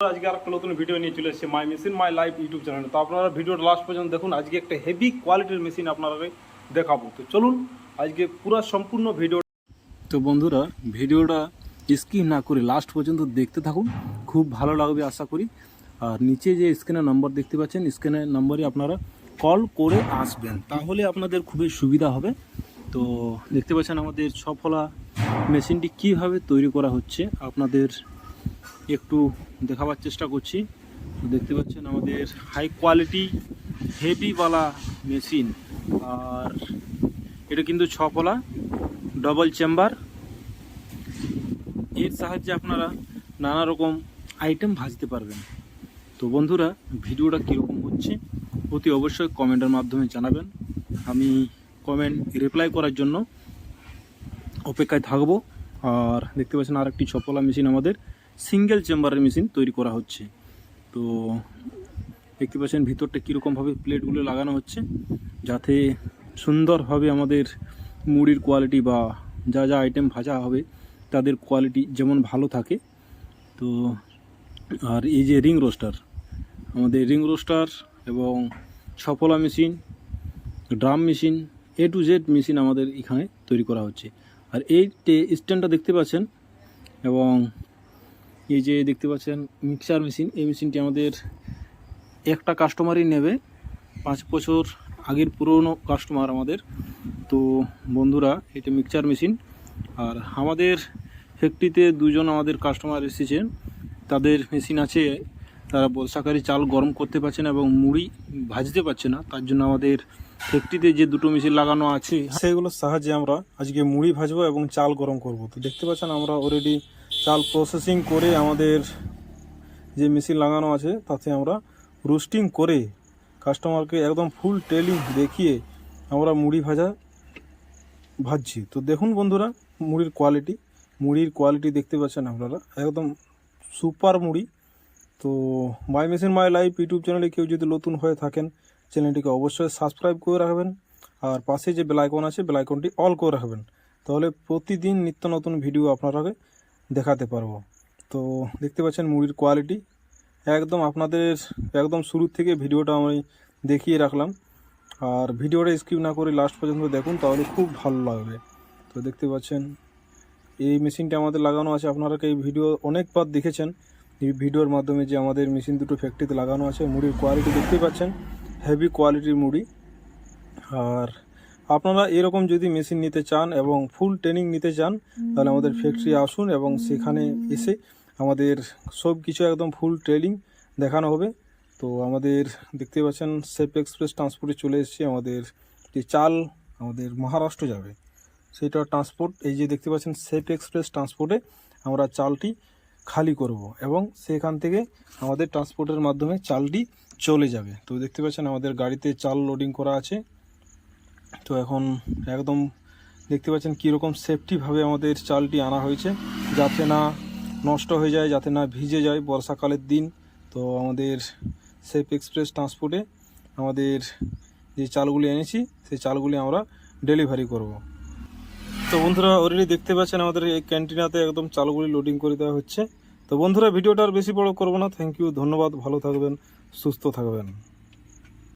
আজকে আরেকটা নতুন ভিডিও নিয়ে চলে এসেছে my machine my life YouTube চ্যানেলে। তো আপনারা ভিডিওটা লাস্ট পর্যন্ত দেখুন। আজকে একটা হেভি কোয়ালিটির মেশিন আপনারা দেখাবো। তো চলুন আজকে পুরো সম্পূর্ণ ভিডিও। তো বন্ধুরা ভিডিওটা স্কিপ না করে লাস্ট পর্যন্ত দেখতে থাকুন, খুব ভালো লাগবে আশা করি। আর নিচে যে স্ক্রিনের নাম্বার দেখতে পাচ্ছেন, স্ক্রিনের নাম্বারে আপনারা কল করে আসবেন, তাহলে আপনাদের খুবই সুবিধা হবে। তো দেখতে পাচ্ছেন আমাদের সফলা মেশিনটি কীভাবে তৈরি করা হচ্ছে আপনাদের একটু দেখাবার চেষ্টা করছি। দেখতে পাচ্ছেন আমাদের হাই কোয়ালিটি হেভিওয়ালা মেশিন, আর এটা কিন্তু 6 পলা ডবল চেম্বার। এর সাহায্যে আপনারা নানা রকম আইটেম ভাজতে পারবেন। তো বন্ধুরা ভিডিওটা কীরকম হচ্ছে অতি অবশ্যই কমেন্টের মাধ্যমে জানাবেন। আমি কমেন্ট রিপ্লাই করার জন্য অপেক্ষায় থাকবো। আর দেখতে পাচ্ছেন আর একটি 6 পলা মেশিন, আমাদের সিঙ্গেল চেম্বারের মেশিন তৈরি করা হচ্ছে। তো দেখতে পাচ্ছেন ভিতরটা কীরকমভাবে প্লেটগুলো লাগানো হচ্ছে, যাতে সুন্দরভাবে আমাদের মুড়ির কোয়ালিটি বা যা যা আইটেম ভাজা হবে তাদের কোয়ালিটি যেমন ভালো থাকে। তো আর এই যে রিং রোস্টার, আমাদের রিং রোস্টার এবং সফলা machine, drum machine, A to Z machine আমাদের এখানে তৈরি করা হচ্ছে। আর এই স্ট্যান্ডটা দেখতে পাচ্ছেন, এবং এই যে দেখতে পাচ্ছেন মিক্সার মেশিন, এই মেশিনটি আমাদের একটা কাস্টমারই নেবে, 5 বছর আগের পুরনো কাস্টমার আমাদের। তো বন্ধুরা এটা মিক্সচার মেশিন। আর আমাদের ফ্যাক্টরিতে দুজন আমাদের কাস্টমার এসেছেন, তাদের মেশিন আছে, তারা বর্ষাকারী চাল গরম করতে পারছে না এবং মুড়ি ভাজতে পারছে না। তার জন্য আমাদের ফ্যাক্টরিতে যে দুটো মেশিন লাগানো আছে সেগুলোর সাহায্যে আমরা আজকে মুড়ি ভাজবো এবং চাল গরম করব। তো দেখতে পাচ্ছেন আমরা অলরেডি চাল প্রসেসিং করে আমাদের যে মেশিন লাগানো আছে তাতে আমরা রোস্টিং করে কাস্টমারকে একদম ফুল টেলিং দেখিয়ে আমরা মুড়ি ভাজছি। তো দেখুন বন্ধুরা মুড়ির কোয়ালিটি দেখতে পাচ্ছেন আপনারা, একদম সুপার মুড়ি। তো my machine my life YouTube চ্যানেলে কেউ যদি নতুন হয়ে থাকেন চ্যানেলটিকে অবশ্যই সাবস্ক্রাইব করে রাখবেন, আর পাশে যে বেল আইকন আছে বেল আইকনটি অল করে রাখবেন, তাহলে প্রতিদিন নিত্য নতুন ভিডিও আপনারাকে দেখাতে পারবো। তো দেখতে পাচ্ছেন মুড়ির কোয়ালিটি একদম আপনাদের একদম শুরু থেকে ভিডিওটা আমি দেখিয়ে রাখলাম। আর ভিডিওটা স্কিপ না করে লাস্ট পর্যন্ত দেখুন, তাহলে খুব ভালো লাগবে। তো দেখতে পাচ্ছেন এই মেশিনটা আমাদের লাগানো আছে, আপনারা এই ভিডিও অনেকবার দেখেছেন। এই ভিডিওর মাধ্যমে যে আমাদের মেশিন দুটো ফ্যাক্টরিতে লাগানো আছে, মুড়ির কোয়ালিটি দেখতে পাচ্ছেন, হেভি কোয়ালিটির মুড়ি। আর আপনারা এরকম যদি মেশিন নিতে চান এবং ফুল ট্রেনিং নিতে চান, তাহলে আমাদের ফ্যাক্টরি আসুন এবং সেখানে এসে আমাদের সব কিছু একদম ফুল ট্রেনিং দেখানো হবে। তো আমাদের দেখতে পাচ্ছেন সেফ এক্সপ্রেস ট্রান্সপোর্টে চলে এসেছি। আমাদের যে চাল আমাদের মহারাষ্ট্র যাবে সেটা ট্রান্সপোর্ট, এই যে দেখতে পাচ্ছেন সেফ এক্সপ্রেস ট্রান্সপোর্টে আমরা চালটি খালি করব এবং সেখান থেকে আমাদের ট্রান্সপোর্টের মাধ্যমে চালটি চলে যাবে। তো দেখতে পাচ্ছেন আমাদের গাড়িতে চাল লোডিং করা আছে। তো এখন একদম দেখতে পাচ্ছেন কীরকম সেফটিভাবে আমাদের চালটি আনা হয়েছে, যাতে না নষ্ট হয়ে যায়, যাতে না ভিজে যায় বর্ষাকালের দিন। তো আমাদের সেফ এক্সপ্রেস ট্রান্সপোর্টে আমাদের যে চালগুলি এনেছি সেই চালগুলি আমরা ডেলিভারি করব। তো বন্ধুরা অলরেডি দেখতে পাচ্ছেন আমাদের এই ক্যান্টিনাতে একদম চালগুলি লোডিং করে দেওয়া হচ্ছে। তো বন্ধুরা ভিডিওটা আর বেশি বড় করবো না। থ্যাংক ইউ, ধন্যবাদ, ভালো থাকবেন, সুস্থ থাকবেন।